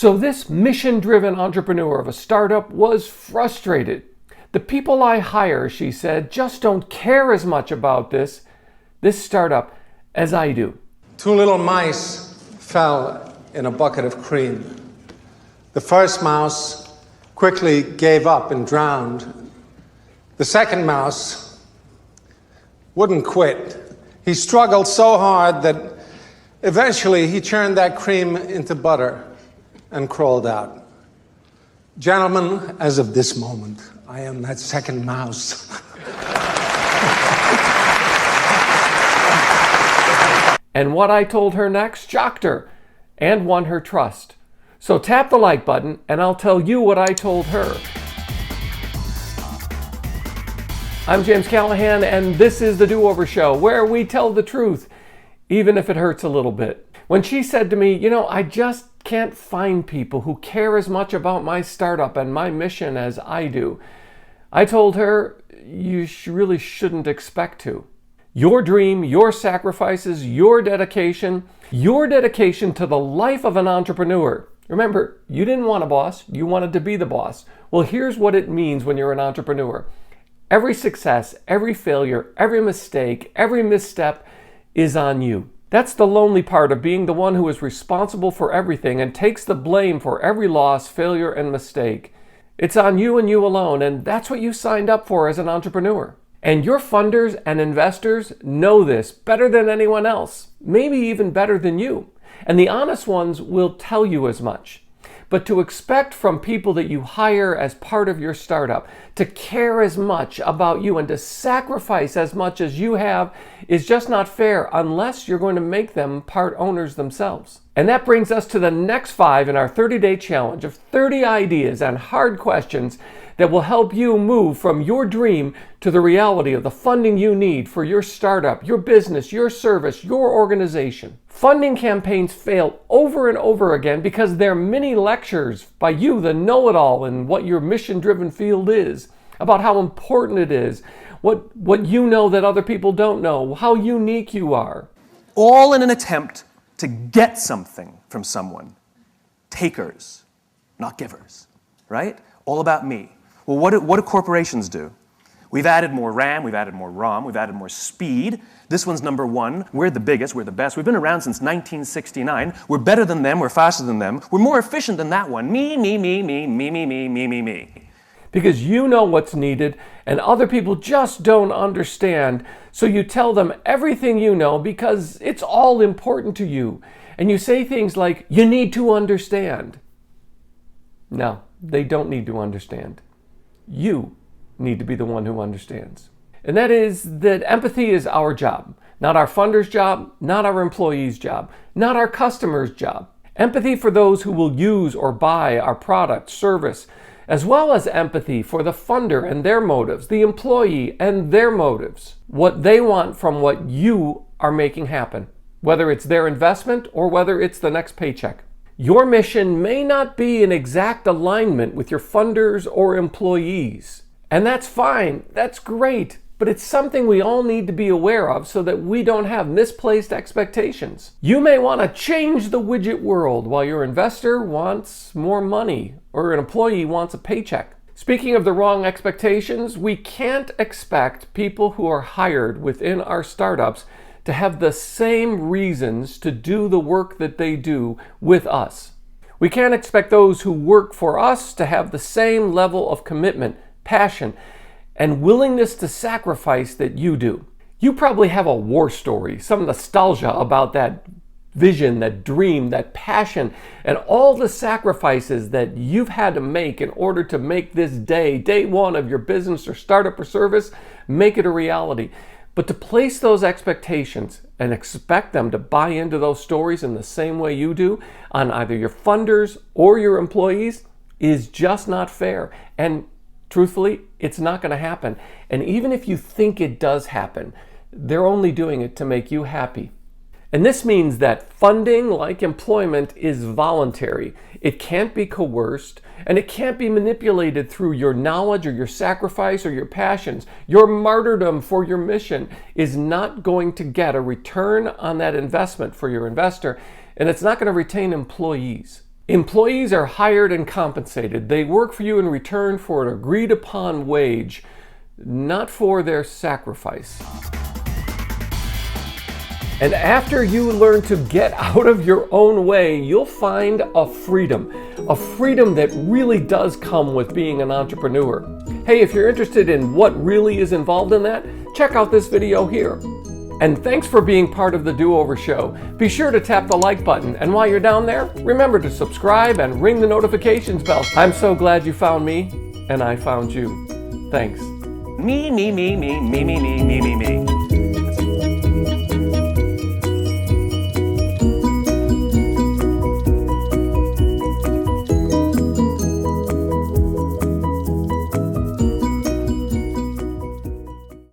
So this mission-driven entrepreneur of a startup was frustrated. The people I hire, she said, just don't care as much about this startup as I do. Two little mice fell in a bucket of cream. The first mouse quickly gave up and drowned. The second mouse wouldn't quit. He struggled so hard that eventually he churned that cream into butter and crawled out. Gentlemen, as of this moment, I am that second mouse. And what I told her next shocked her and won her trust. So tap the like button and I'll tell you what I told her. I'm James Callahan and this is the Do-Over Show, where we tell the truth, even if it hurts a little bit. When she said to me, I just can't find people who care as much about my startup and my mission as I do, I told her, you really shouldn't expect to. Your dream, your sacrifices, your dedication to the life of an entrepreneur. Remember, you didn't want a boss, you wanted to be the boss. Well, here's what it means when you're an entrepreneur. Every success, every failure, every mistake, every misstep is on you. That's the lonely part of being the one who is responsible for everything and takes the blame for every loss, failure, and mistake. It's on you and you alone, and that's what you signed up for as an entrepreneur. And your funders and investors know this better than anyone else, maybe even better than you. And the honest ones will tell you as much. But to expect from people that you hire as part of your startup to care as much about you and to sacrifice as much as you have is just not fair unless you're going to make them part owners themselves. And that brings us to the next 5 in our 30-day challenge of 30 ideas and hard questions that will help you move from your dream to the reality of the funding you need for your startup, your business, your service, your organization. Funding campaigns fail over and over again because they're mini lectures by you, the know-it-all, in what your mission-driven field is, about how important it is, what you know that other people don't know, how unique you are. All in an attempt to get something from someone. Takers, not givers, right? All about me. Well, what do corporations do? We've added more RAM, we've added more ROM, we've added more speed. This one's number 1. We're the biggest, we're the best. We've been around since 1969. We're better than them, we're faster than them. We're more efficient than that one. Me. Because you know what's needed and other people just don't understand. So you tell them everything you know because it's all important to you. And you say things like, you need to understand. No, they don't need to understand. You need to be the one who understands. And that is that empathy is our job, not our funder's job, not our employee's job, not our customer's job. Empathy for those who will use or buy our product, service, as well as empathy for the funder and their motives, the employee and their motives, what they want from what you are making happen, whether it's their investment or whether it's the next paycheck. Your mission may not be in exact alignment with your funders or employees. And that's fine, that's great, but it's something we all need to be aware of so that we don't have misplaced expectations. You may want to change the widget world while your investor wants more money or an employee wants a paycheck. Speaking of the wrong expectations, we can't expect people who are hired within our startups to have the same reasons to do the work that they do with us. We can't expect those who work for us to have the same level of commitment, passion, and willingness to sacrifice that you do. You probably have a war story, some nostalgia about that vision, that dream, that passion, and all the sacrifices that you've had to make in order to make this day 1 of your business or startup or service, make it a reality. But to place those expectations and expect them to buy into those stories in the same way you do on either your funders or your employees is just not fair. And truthfully, it's not going to happen. And even if you think it does happen, they're only doing it to make you happy. And this means that funding, like employment, is voluntary. It can't be coerced, and it can't be manipulated through your knowledge or your sacrifice or your passions. Your martyrdom for your mission is not going to get a return on that investment for your investor, and it's not going to retain employees. Employees are hired and compensated. They work for you in return for an agreed upon wage, not for their sacrifice. And after you learn to get out of your own way, you'll find a freedom that really does come with being an entrepreneur. Hey, if you're interested in what really is involved in that, check out this video here. And thanks for being part of the Do-Over Show. Be sure to tap the like button, and while you're down there, remember to subscribe and ring the notifications bell. I'm so glad you found me, and I found you. Thanks. Me, me, me, me, me, me, me, me, me, me.